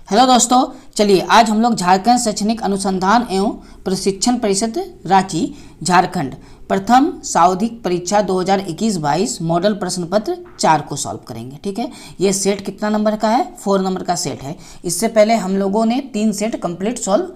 Hello दोस्तों, चलिए आज हम लोग झारखंड शैक्षणिक अनुसंधान एवं प्रशिक्षण परिषद रांची झारखंड प्रथम सावधिक परीक्षा 2021-22 मॉडल प्रश्न पत्र 4 को सॉल्व करेंगे। ठीक है, ये सेट कितना नंबर का है? 4 नंबर का सेट है। इससे पहले हम लोगों ने 3 सेट कंप्लीट सॉल्व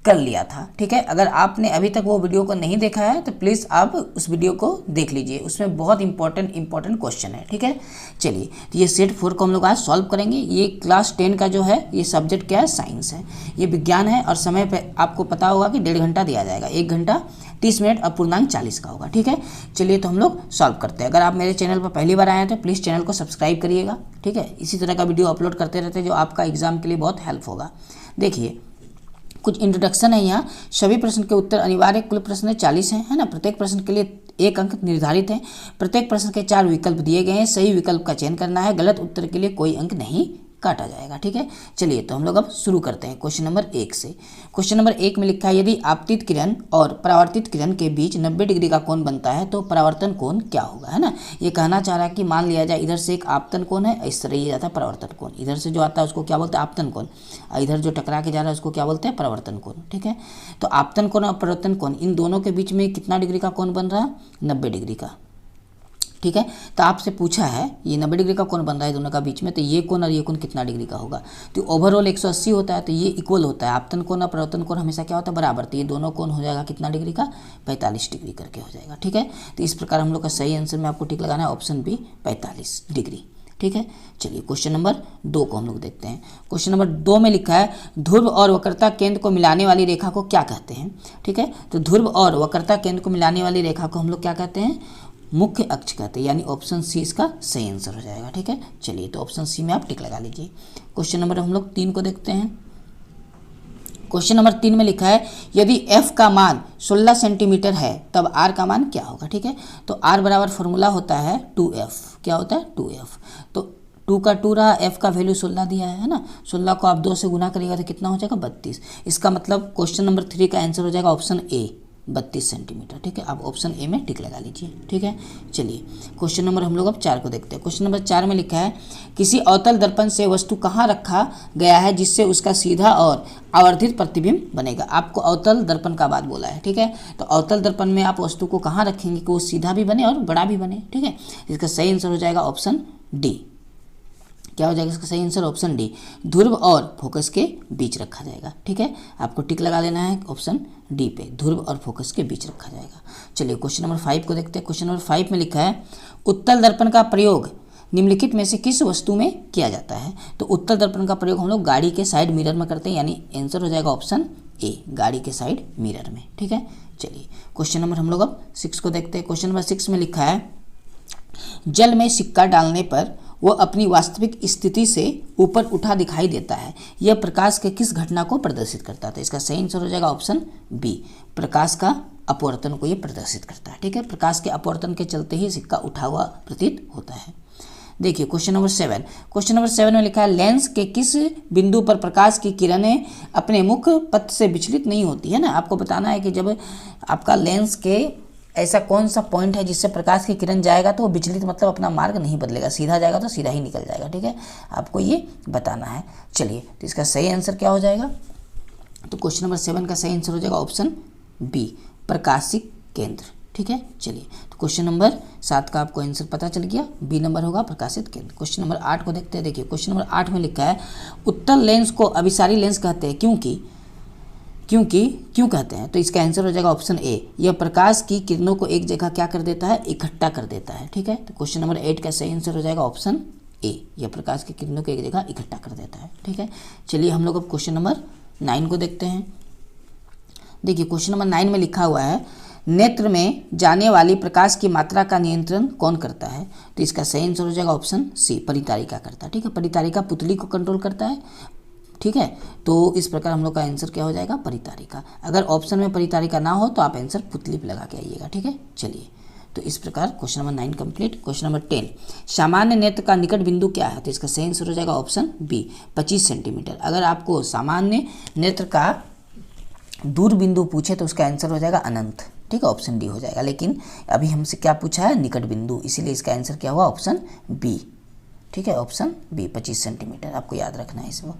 कर लिया था। ठीक है, अगर आपने अभी तक वो वीडियो को नहीं देखा है तो प्लीज़ आप उस वीडियो को देख लीजिए, उसमें बहुत इंपॉर्टेंट क्वेश्चन है। ठीक है, चलिए तो ये सेट 4 को हम लोग आज सॉल्व करेंगे। ये क्लास 10 का जो है ये सब्जेक्ट क्या है? साइंस है, ये विज्ञान है और समय पे आपको पता होगा कि 1.5 घंटा दिया जाएगा, 1 घंटा 30 मिनट और पूर्णांक 40 का होगा। ठीक है, चलिए तो हम लोग सॉल्व करते हैं। अगर आप मेरे चैनल पर पहली बार आए हैं तो प्लीज़ चैनल को सब्सक्राइब करिएगा। ठीक है, इसी तरह का वीडियो अपलोड करते रहते हैं जो आपका एग्जाम के लिए बहुत हेल्प होगा। देखिए कुछ इंट्रोडक्शन है यहाँ। सभी प्रश्न के उत्तर अनिवार्य, कुल प्रश्न 40 हैं, है ना। प्रत्येक प्रश्न के लिए 1 अंक निर्धारित है। प्रत्येक प्रश्न के 4 विकल्प दिए गए हैं, सही विकल्प का चयन करना है, गलत उत्तर के लिए कोई अंक नहीं काटा जाएगा। ठीक है, चलिए तो हम लोग अब शुरू करते हैं क्वेश्चन नंबर 1 से। क्वेश्चन नंबर 1 में लिखा है यदि आपतित किरण और परावर्तित किरण के बीच 90 डिग्री का कोण बनता है तो परावर्तन कोण क्या होगा, है ना। ये कहना चाह रहा है कि मान लिया जाए इधर से एक आपतन कोण है, इस तरह ये जाता है परावर्तन कोण। इधर से जो आता है उसको क्या बोलते हैं? आपतन कोण। और इधर जो टकरा के जा रहा है उसको क्या बोलते हैं? परावर्तन कोण। ठीक है, तो आपतन कोण और परावर्तन कोण इन दोनों के बीच में कितना डिग्री का कोण बन रहा है? 90 डिग्री का। ठीक है, तो आपसे पूछा है ये 90 डिग्री का कोण बन रहा है दोनों का बीच में, तो ये कोण और ये कोण कितना डिग्री का होगा? तो ओवरऑल 180 होता है, तो ये इक्वल होता है। आपतन कोण और परावर्तन कोण हमेशा क्या होता है? बराबर। तो ये दोनों कोण हो जाएगा कितना डिग्री का? 45 डिग्री करके हो जाएगा। ठीक है, तो इस प्रकार हम लोग का सही आंसर में आपको टिक लगाना है, ऑप्शन बी 45 डिग्री। ठीक है, चलिए क्वेश्चन नंबर 2 को हम लोग देखते हैं। क्वेश्चन नंबर 2 में लिखा है ध्रुव और वक्रता केंद्र को मिलाने वाली रेखा को क्या कहते हैं? ठीक है, तो ध्रुव और वक्रता केंद्र को मिलाने वाली रेखा को हम लोग क्या कहते हैं? मुख्य अक्ष कहते हैं, यानी ऑप्शन सी इसका सही आंसर हो जाएगा। ठीक है, चलिए तो ऑप्शन सी में आप टिक लगा लीजिए। क्वेश्चन नंबर हम लोग 3 को देखते हैं। क्वेश्चन नंबर 3 में लिखा है यदि f का मान 16 सेंटीमीटर है तब r का मान क्या होगा? ठीक है, तो r बराबर फॉर्मूला होता है 2f। क्या होता है? 2f। तो 2 का 2 रहा, f का वैल्यू 16 दिया है ना। 16 को आप 2 से गुना करिएगा तो कितना हो जाएगा? 32। इसका मतलब क्वेश्चन नंबर 3 का आंसर हो जाएगा ऑप्शन ए, 32 सेंटीमीटर। ठीक है, आप ऑप्शन ए में टिक लगा लीजिए। ठीक है, चलिए क्वेश्चन नंबर हम लोग अब 4 को देखते हैं। क्वेश्चन नंबर 4 में लिखा है किसी अवतल दर्पण से वस्तु कहाँ रखा गया है जिससे उसका सीधा और आवर्धित प्रतिबिंब बनेगा? आपको अवतल दर्पण का बात बोला है। ठीक है, तो अवतल दर्पण में आप वस्तु को कहाँ रखेंगे कि वो सीधा भी बने और बड़ा भी बने? ठीक है, इसका सही आंसर हो जाएगा ऑप्शन डी। क्या हो जाएगा इसका सही आंसर? ऑप्शन डी, ध्रुव और फोकस के बीच रखा जाएगा। ठीक है, आपको टिक लगा लेना है ऑप्शन डी पे, ध्रुव और फोकस के बीच रखा जाएगा। चलिए क्वेश्चन नंबर 5 को देखते हैं। क्वेश्चन नंबर 5 में लिखा है उत्तल दर्पण का प्रयोग निम्नलिखित में से किस वस्तु में किया जाता है? तो उत्तल दर्पण का प्रयोग हम लोग गाड़ी के साइड मिरर में करते हैं, यानी आंसर हो जाएगा ऑप्शन ए, गाड़ी के साइड मिरर में। ठीक है, चलिए क्वेश्चन नंबर हम लोग अब 6 को देखते हैं। क्वेश्चन नंबर 6 में लिखा है जल में सिक्का डालने पर वह अपनी वास्तविक स्थिति से ऊपर उठा दिखाई देता है, यह प्रकाश के किस घटना को प्रदर्शित करता है? तो इसका सही आंसर हो जाएगा ऑप्शन बी, प्रकाश का अपवर्तन को यह प्रदर्शित करता है। ठीक है, प्रकाश के अपवर्तन के चलते ही सिक्का उठा हुआ प्रतीत होता है। देखिए क्वेश्चन नंबर 7। क्वेश्चन नंबर 7 में लिखा है लेंस के किस बिंदु पर प्रकाश की किरणें अपने मुख्य पथ से विचलित नहीं होती है ना। आपको बताना है कि जब आपका लेंस के ऐसा कौन सा पॉइंट है जिससे प्रकाश की किरण जाएगा तो वो विचलित मतलब अपना मार्ग नहीं बदलेगा, सीधा जाएगा तो सीधा ही निकल जाएगा। ठीक है, आपको ये बताना है। चलिए तो इसका सही आंसर क्या हो जाएगा? तो क्वेश्चन नंबर 7 का सही आंसर हो जाएगा ऑप्शन बी, प्रकाशिक केंद्र। ठीक है, चलिए तो क्वेश्चन नंबर 7 का आपको आंसर पता चल गया, बी नंबर होगा प्रकाशित केंद्र। क्वेश्चन नंबर 8 को देखते हैं। देखिए क्वेश्चन नंबर 8 में लिखा है उत्तल लेंस को अभिसारी लेंस कहते हैं क्यों कहते हैं? तो इसका आंसर हो जाएगा ऑप्शन ए, यह प्रकाश की किरणों को एक जगह क्या कर देता है? इकट्ठा कर देता है। ठीक है, तो क्वेश्चन नंबर 8 का सही आंसर हो जाएगा ऑप्शन ए, यह प्रकाश की किरणों को एक जगह इकट्ठा कर देता है। ठीक है, चलिए हम लोग अब क्वेश्चन नंबर 9 को देखते हैं। देखिए क्वेश्चन नंबर 9 में लिखा हुआ है नेत्र में जाने वाली प्रकाश की मात्रा का नियंत्रण कौन करता है? तो इसका सही आंसर हो जाएगा ऑप्शन सी, परितारिका करता है। ठीक है, परितारिका पुतली को कंट्रोल करता है। ठीक है, तो इस प्रकार हम लोग का आंसर क्या हो जाएगा? परितारिका। अगर ऑप्शन में परितारिका ना हो तो आप आंसर पुतली पे लगा के आइएगा। ठीक है, चलिए तो इस प्रकार question number 9 complete. Question number 10 सामान्य नेत्र का निकट बिंदु क्या है? तो इसका सही आंसर हो जाएगा ऑप्शन बी, 25 सेंटीमीटर। अगर आपको सामान्य नेत्र का दूर बिंदु पूछे तो उसका आंसर हो जाएगा अनंत। ठीक है, ऑप्शन डी हो जाएगा, लेकिन अभी हमसे क्या पूछा है? निकट बिंदु, इसीलिए इसका आंसर क्या हुआ? ऑप्शन बी, ठीक है, ऑप्शन बी 25 सेंटीमीटर, आपको याद रखना है इसको।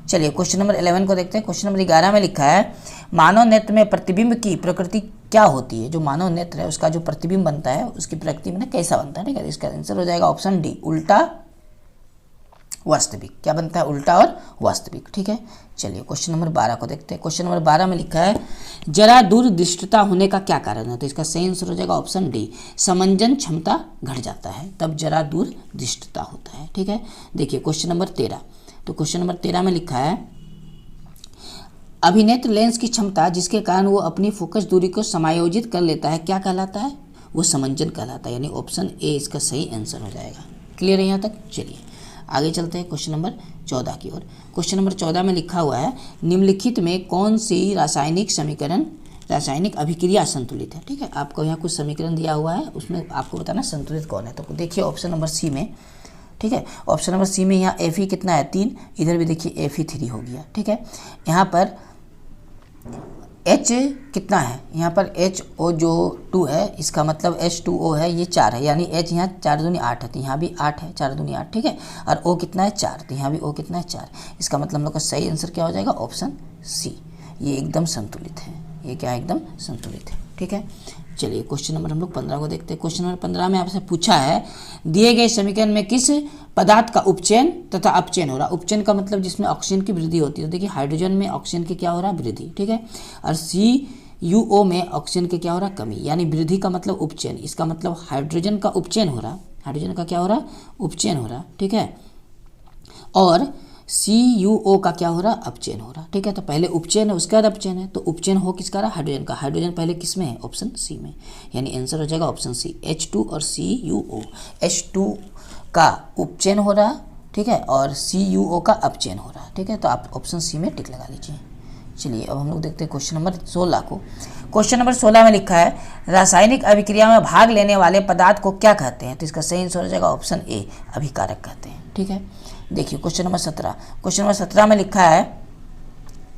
चलिए क्वेश्चन नंबर 11 को देखते हैं। क्वेश्चन नंबर 11 में लिखा है मानव नेत्र में प्रतिबिंब की प्रकृति क्या होती है। जो मानव नेत्र है उसका जो प्रतिबिंब बनता है उसकी प्रकृति में कैसा बनता है, ठीक है। इसका आंसर हो जाएगा ऑप्शन डी, उल्टा वास्तविक। क्या बनता है, उल्टा और वास्तविक, ठीक है। चलिए क्वेश्चन नंबर 12 को देखते हैं। क्वेश्चन नंबर 12 में लिखा है जरा दूरदृष्टता होने का क्या कारण है। तो इसका सही आंसर हो जाएगा ऑप्शन डी, समंजन क्षमता घट जाता है तब जरा दूरदृष्टता होता है, ठीक है। देखिए क्वेश्चन नंबर 13, तो क्वेश्चन नंबर 13 में लिखा है अभिनेत्र लेंस की क्षमता जिसके कारण वो अपनी फोकस दूरी को समायोजित कर लेता है क्या कहलाता है, वो समंजन कहलाता है, यानी ऑप्शन ए इसका सही आंसर हो जाएगा। क्लियर है यहाँ तक। चलिए आगे चलते हैं क्वेश्चन नंबर 14 की ओर। क्वेश्चन नंबर 14 में लिखा हुआ है निम्नलिखित में कौन सी रासायनिक अभिक्रिया संतुलित है, ठीक है। आपको यहाँ कुछ समीकरण दिया हुआ है, उसमें आपको बताना संतुलित कौन है। तो देखिए ऑप्शन नंबर सी में, ठीक है, ऑप्शन नंबर सी में यहाँ Fe कितना है 3, इधर भी देखिए Fe3 हो गया, ठीक है। यहाँ पर H कितना है, यहाँ पर HO जो 2 है इसका मतलब H2O है, ये 4 है, यानी H यहाँ 4 दूनी 8 है, तो यहाँ भी 8 है, 4 दूनी 8, ठीक है। और O कितना है 4, तो यहाँ भी O कितना है 4। इसका मतलब हम लोग का सही आंसर क्या हो जाएगा, ऑप्शन सी, ये एकदम संतुलित है। ये क्या एकदम संतुलित है, ठीक है। चलिए क्वेश्चन नंबर हम लोग 15 को देखते हैं। क्वेश्चन नंबर 15 में आपसे पूछा है दिए गए समीकरण में किस पदार्थ का उपचयन तथा अपचयन हो रहा। उपचयन का मतलब जिसमें ऑक्सीजन की वृद्धि होती है, तो देखिए हाइड्रोजन में ऑक्सीजन की क्या हो रहा है, वृद्धि, ठीक है। और CuO में ऑक्सीजन के क्या हो रहा है, कमी, यानी वृद्धि का मतलब उपचयन, इसका मतलब हाइड्रोजन का उपचयन हो रहा, हाइड्रोजन का क्या हो रहा, उपचयन हो रहा, ठीक है। और CuO का क्या हो रहा, अपचयन हो रहा, ठीक है। तो पहले उपचयन है उसके बाद अपचयन है, तो उपचयन हो किसका रहा, हाइड्रोजन का। हाइड्रोजन पहले किस में है, ऑप्शन सी में, यानी आंसर हो जाएगा ऑप्शन सी, H2 और CuO। H2 का उपचयन हो रहा, ठीक है, और CuO का अपचयन हो रहा, ठीक है। तो आप ऑप्शन सी में टिक लगा लीजिए। चलिए अब हम लोग देखते हैं क्वेश्चन नंबर 16 को। क्वेश्चन नंबर 16 में लिखा है रासायनिक अभिक्रिया में भाग लेने वाले पदार्थ को क्या कहते हैं। तो इसका सही आंसर हो जाएगा ऑप्शन ए, अभिकारक कहते हैं, ठीक है। देखिए क्वेश्चन नंबर 17, क्वेश्चन नंबर 17 में लिखा है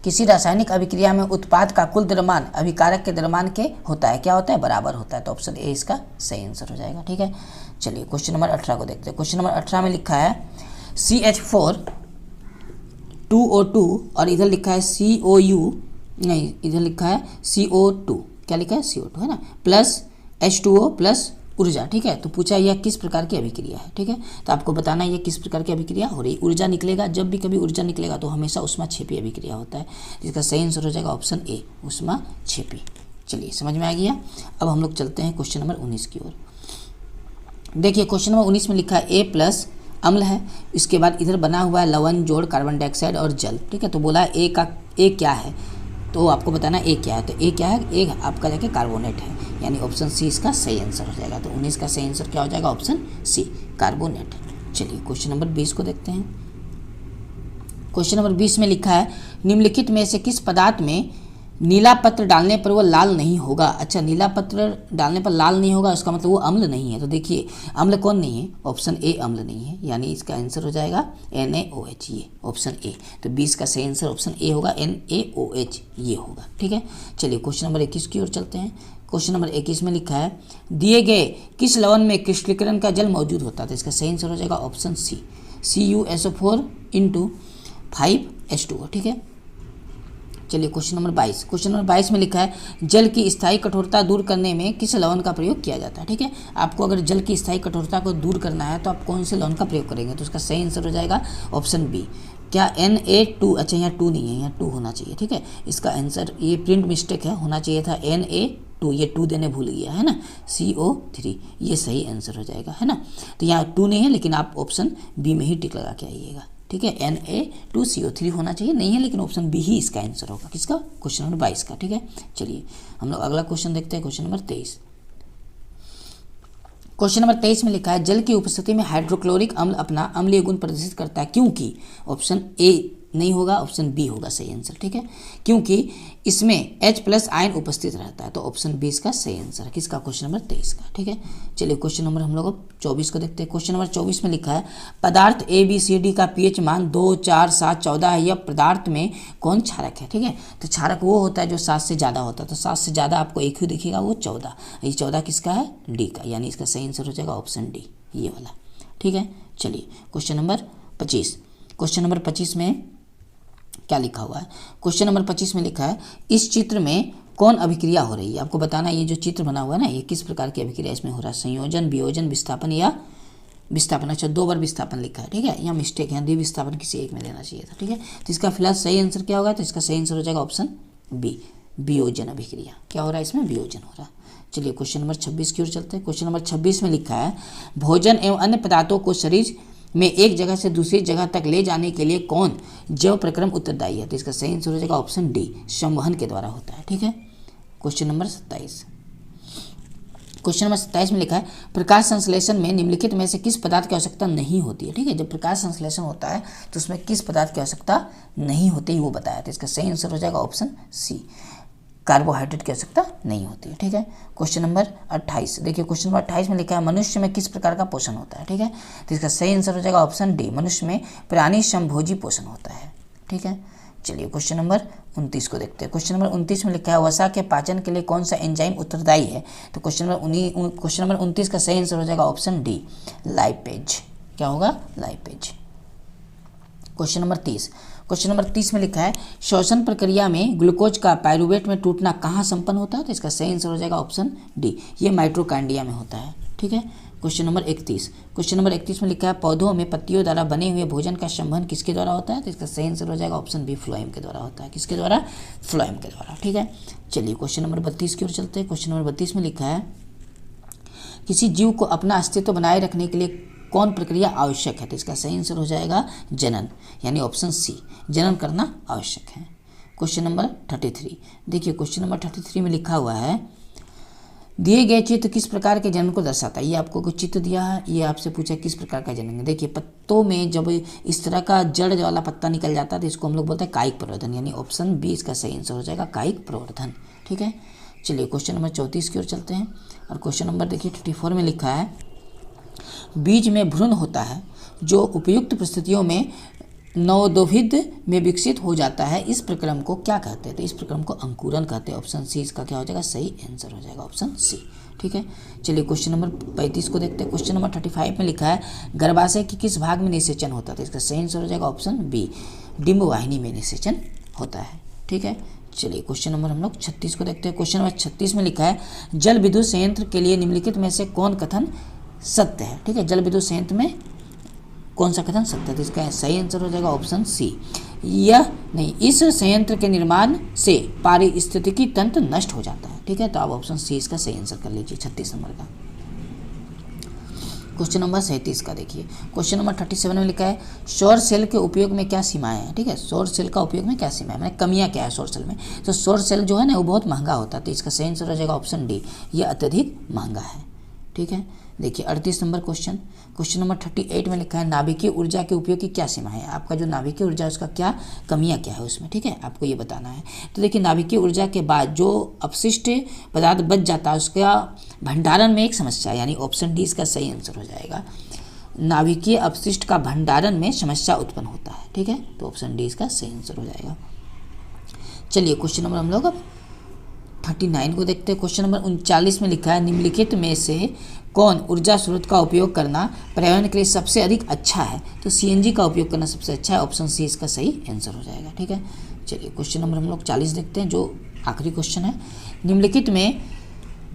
किसी रासायनिक अभिक्रिया में उत्पाद का कुल द्रव्यमान अभिकारक के द्रव्यमान के होता है, क्या होता है, बराबर होता है। तो ऑप्शन ए इसका सही आंसर हो जाएगा, ठीक है। चलिए क्वेश्चन नंबर 18 को देखते हैं। क्वेश्चन नंबर 18 में लिखा है CH4 2O2 और इधर लिखा है COU, नहीं इधर लिखा है CO2, क्या लिखा है CO2 है ना, प्लस H2O प्लस ऊर्जा, ठीक है। तो पूछा यह किस प्रकार की अभिक्रिया है, ठीक है। तो आपको बताना है ये किस प्रकार की अभिक्रिया हो रही। ऊर्जा निकलेगा, जब भी कभी ऊर्जा निकलेगा तो हमेशा ऊष्माक्षेपी अभिक्रिया होता है, जिसका सही आंसर हो जाएगा ऑप्शन ए, ऊष्माक्षेपी। चलिए समझ में आ गया। अब हम लोग चलते हैं क्वेश्चन नंबर 19 की ओर। देखिए क्वेश्चन नंबर 19 में लिखा है A प्लस अम्ल है, इसके बाद इधर बना हुआ है लवण, जोड़, कार्बन डाइऑक्साइड और जल, ठीक है। तो बोला है ए क्या है, तो आपको बताना ए क्या है। तो ए क्या है, ए आपका जाके कार्बोनेट है, यानी ऑप्शन सी इसका सही आंसर हो जाएगा। तो 19 का सही आंसर क्या हो जाएगा, ऑप्शन सी, कार्बोनेट। चलिए क्वेश्चन नंबर 20 को देखते हैं। क्वेश्चन नंबर 20 में लिखा है निम्नलिखित में से किस पदार्थ में नीला पत्र डालने पर वो लाल नहीं होगा। अच्छा, नीला पत्र डालने पर लाल नहीं होगा, उसका मतलब वो अम्ल नहीं है। तो देखिए अम्ल कौन नहीं है, ऑप्शन ए अम्ल नहीं है, यानी इसका आंसर हो जाएगा NaOH, ये ऑप्शन ए। तो 20 का सही आंसर ऑप्शन ए होगा, NaOH ये होगा, ठीक है। चलिए क्वेश्चन नंबर 21 की ओर चलते हैं। क्वेश्चन नंबर 21 में लिखा है दिए गए किस लवण में क्रिस्टलीकरण का जल मौजूद होता है। तो इसका सही आंसर हो जाएगा ऑप्शन सी, CuSO4 × 5H2O, ठीक है। चलिए क्वेश्चन नंबर 22, क्वेश्चन नंबर 22 में लिखा है जल की स्थायी कठोरता दूर करने में किस लवण का प्रयोग किया जाता है, ठीक है। आपको अगर जल की स्थायी कठोरता को दूर करना है तो आप कौन से लवण का प्रयोग करेंगे। तो उसका सही आंसर हो जाएगा ऑप्शन बी, क्या Na2, अच्छा यहाँ 2 नहीं है, यहाँ 2 होना चाहिए, ठीक है। इसका आंसर, ये प्रिंट मिस्टेक है, होना चाहिए था Na2, ये 2 देने भूल गया है ना, CO3, ये सही आंसर हो जाएगा, है ना। तो यहाँ 2 नहीं है, लेकिन आप ऑप्शन बी में ही टिक लगा के आइएगा, ठीक है। Na2CO3 होना चाहिए, नहीं है, लेकिन ऑप्शन बी ही इसका आंसर होगा, किसका, क्वेश्चन नंबर 22 का, ठीक है। चलिए हम लोग अगला क्वेश्चन देखते हैं, क्वेश्चन नंबर 23। क्वेश्चन नंबर 23 में लिखा है जल की उपस्थिति में हाइड्रोक्लोरिक अम्ल अपना अम्लीय गुण प्रदर्शित करता है, क्योंकि ऑप्शन ए नहीं होगा, ऑप्शन बी होगा सही आंसर, ठीक है। क्योंकि इसमें H+ आयन उपस्थित रहता है, तो ऑप्शन बी इसका सही आंसर है, किसका, क्वेश्चन नंबर 23 का, ठीक है। चलिए क्वेश्चन नंबर हम लोग 24 को देखते हैं। क्वेश्चन नंबर 24 में लिखा है पदार्थ ABCD का pH मान 2, 4, 7, 14 है, यह पदार्थ में कौन क्षारक है, ठीक है। तो क्षारक वो होता है जो 7 से ज़्यादा होता है, तो 7 से ज़्यादा आपको एक ही दिखेगा, वो 14, ये 14 किसका है, डी का, यानी इसका सही आंसर हो जाएगा ऑप्शन डी, ये वाला, ठीक है। चलिए क्वेश्चन नंबर 25। क्वेश्चन नंबर 25 में क्या लिखा हुआ है? क्वेश्चन नंबर 25 में लिखा है इस चित्र में कौन अभिक्रिया हो रही है? आपको बताना है ये जो चित्र बना हुआ है ना, ये किस प्रकार की अभिक्रिया इसमें हो रहा है, संयोजन, वियोजन, विस्थापन या विस्थापन। अच्छा, 2 बार विस्थापन लिखा है, ठीक है, यहाँ मिस्टेक है, द्विविस्थापन किसी एक में देना चाहिए था, ठीक है। तो इसका फिलहाल सही आंसर क्या होगा? तो इसका सही आंसर हो जाएगा ऑप्शन बी, वियोजन अभिक्रिया। क्या हो रहा है इसमें? वियोजन हो रहा है। चलिए क्वेश्चन नंबर 26 की ओर चलते हैं। क्वेश्चन नंबर 26 में लिखा है भोजन एवं अन्य पदार्थों को शरीर में एक जगह से दूसरी जगह तक ले जाने के लिए कौन जैव प्रक्रम उत्तरदायी है? तो इसका सही आंसर हो जाएगा ऑप्शन डी, संवहन के द्वारा होता है, ठीक है। Question number 27। क्वेश्चन नंबर 27 में लिखा है प्रकाश संश्लेषण में निम्नलिखित में से किस पदार्थ की आवश्यकता नहीं होती है? ठीक है, जब प्रकाश संश्लेषण होता है तो उसमें किस पदार्थ की आवश्यकता नहीं होती वो बताया। तो इसका सही आंसर हो जाएगा ऑप्शन सी, कार्बोहाइड्रेट की आवश्यकता नहीं होती है, ठीक है। क्वेश्चन नंबर 28 देखिए, क्वेश्चन नंबर 28 में लिखा है मनुष्य में किस प्रकार का पोषण होता है? ठीक है, तो इसका सही आंसर हो जाएगा ऑप्शन डी, मनुष्य में प्राणी समभोजी पोषण होता है, ठीक है। चलिए क्वेश्चन नंबर 29 को देखते हैं। क्वेश्चन नंबर 29 में लिखा है वसा के पाचन के लिए कौन सा एंजाइम उत्तरदायी है? तो क्वेश्चन नंबर 29 का सही आंसर हो जाएगा ऑप्शन डी, लाइपेज। क्या होगा? Lipase. Question number 30। Question number 30 में लिखा है श्वसन प्रक्रिया में ग्लूकोज का पायरुवेट में टूटना कहाँ संपन्न होता है? तो इसका सही आंसर हो जाएगा ऑप्शन डी, ये माइटोकॉन्ड्रिया में होता है, ठीक है। Question number 31। क्वेश्चन नंबर 31 में लिखा है पौधों में पत्तियों द्वारा बने हुए भोजन का संवहन किसके द्वारा होता है? तो इसका सही आंसर हो जाएगा ऑप्शन बी, फ्लोएम के द्वारा होता है। किसके द्वारा? फ्लोएम के द्वारा, ठीक है। चलिए क्वेश्चन नंबर 32 की ओर चलते हैं। क्वेश्चन नंबर 32 में लिखा है किसी जीव को अपना अस्तित्व बनाए रखने के लिए कौन प्रक्रिया आवश्यक है? तो इसका सही आंसर हो जाएगा जनन, यानी ऑप्शन सी, जनन करना आवश्यक है। क्वेश्चन नंबर 33 देखिए, क्वेश्चन नंबर 33 में लिखा हुआ है दिए गए चित्र किस प्रकार के जनन को दर्शाता है? ये आपको कुछ चित्र दिया है, ये आपसे पूछा किस प्रकार का जनन है। देखिए पत्तों में जब इस तरह का जड़ वाला पत्ता निकल जाता है तो इसको हम लोग बोलते हैं कायिक प्रवर्धन, यानी ऑप्शन बी इसका सही आंसर हो जाएगा, कायिक प्रवर्धन, ठीक है। चलिए क्वेश्चन नंबर 34 की ओर चलते हैं। और क्वेश्चन नंबर देखिए 34 में लिखा है बीज में भ्रूण होता है जो उपयुक्त परिस्थितियों में नवोद्भिद में विकसित हो जाता है, इस प्रक्रम को क्या कहते हैं? तो इस प्रक्रम को अंकुरन कहते हैं। ऑप्शन सी इसका क्या हो जाएगा? सही आंसर हो जाएगा ऑप्शन सी, ठीक है। चलिए क्वेश्चन नंबर 35 को देखते हैं। क्वेश्चन नंबर 35 में लिखा है गर्भाशय के किस भाग में निषेचन होता है? तो इसका सही आंसर हो जाएगा ऑप्शन बी, डिंब वाहिनी में निषेचन होता है, ठीक है। चलिए क्वेश्चन नंबर हम लोग 36 को देखते हैं। क्वेश्चन नंबर 36 में लिखा है जल विद्युत संयंत्र के लिए निम्नलिखित में से कौन कथन सत्य है? ठीक है, जल विद्युत संयंत्र में कौन सा कथन सत्य है? तो इसका सही आंसर हो जाएगा ऑप्शन सी, यह नहीं, इस संयंत्र के निर्माण से पारिस्थितिकी तंत्र नष्ट हो जाता है, ठीक है। तो आप ऑप्शन सी इसका सही आंसर कर लीजिए 36 नंबर का। क्वेश्चन नंबर 37 का देखिए, क्वेश्चन नंबर 37 में लिखा है सौर सेल के उपयोग में क्या सीमाएं हैं? ठीक है, सौर सेल का उपयोग में क्या सीमाएं, मैंने कमियां क्या है सौर सेल में? तो सौर सेल जो है ना वो बहुत महंगा होता है, तो इसका सही आंसर हो जाएगा ऑप्शन डी, ये अत्यधिक महंगा है, ठीक है। देखिए 38 नंबर क्वेश्चन, क्वेश्चन नंबर 38 में लिखा है नाभिकीय ऊर्जा के उपयोग की क्या सीमा है? आपका जो नाभिकीय ऊर्जा है उसका क्या कमियां क्या है उसमें, ठीक है, आपको ये बताना है। तो देखिए नाभिकीय ऊर्जा के बाद जो अपशिष्ट पदार्थ बच जाता है उसका भंडारण में एक समस्या, यानी ऑप्शन डी इसका सही आंसर हो जाएगा, नाभिकीय अपशिष्ट का भंडारण में समस्या उत्पन्न होता है, ठीक है। तो ऑप्शन डी इसका सही आंसर हो जाएगा। चलिए क्वेश्चन नंबर हम लोग अब 39 को देखते हैं। क्वेश्चन नंबर 39 में लिखा है निम्नलिखित में से कौन ऊर्जा स्रोत का उपयोग करना पर्यावरण के लिए सबसे अधिक अच्छा है? तो सीएनजी का उपयोग करना सबसे अच्छा है, ऑप्शन सी इसका सही आंसर हो जाएगा, ठीक है। चलिए क्वेश्चन नंबर हम लोग 40 देखते हैं, जो आखिरी क्वेश्चन है, निम्नलिखित में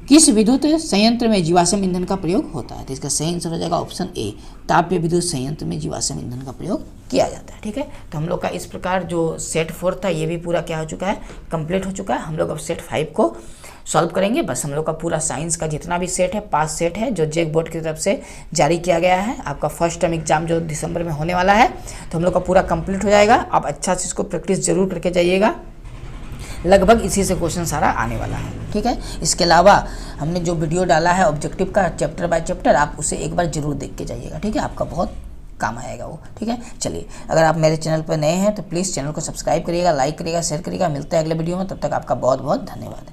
किस विद्युत संयंत्र में जीवाश्म ईंधन का प्रयोग होता है? तो इसका सही आंसर हो जाएगा ऑप्शन ए, तापीय विद्युत संयंत्र में जीवाश्म ईंधन का प्रयोग किया जाता है, ठीक है। तो हम लोग का इस प्रकार जो सेट 4 था ये भी पूरा क्या हो चुका है, कंप्लीट हो चुका है। हम लोग अब सेट 5 को सॉल्व करेंगे। बस हम लोग का पूरा साइंस का जितना भी सेट है 5 सेट है जो जेक बोर्ड की तरफ से जारी किया गया है। आपका फर्स्ट टर्म एग्जाम जो दिसंबर में होने वाला है तो हम लोग का पूरा कंप्लीट हो जाएगा। आप अच्छा से इसको प्रैक्टिस जरूर करके जाइएगा, लगभग इसी से क्वेश्चन सारा आने वाला है, ठीक है। इसके अलावा हमने जो वीडियो डाला है ऑब्जेक्टिव का चैप्टर बाय चैप्टर, आप उसे एक बार जरूर देख के जाइएगा, ठीक है, आपका बहुत काम आएगा वो, ठीक है। चलिए अगर आप मेरे चैनल पर नए हैं तो प्लीज़ चैनल को सब्सक्राइब करिएगा, लाइक करिएगा, शेयर करिएगा। मिलते हैं अगले वीडियो में, तब तक आपका बहुत बहुत धन्यवाद।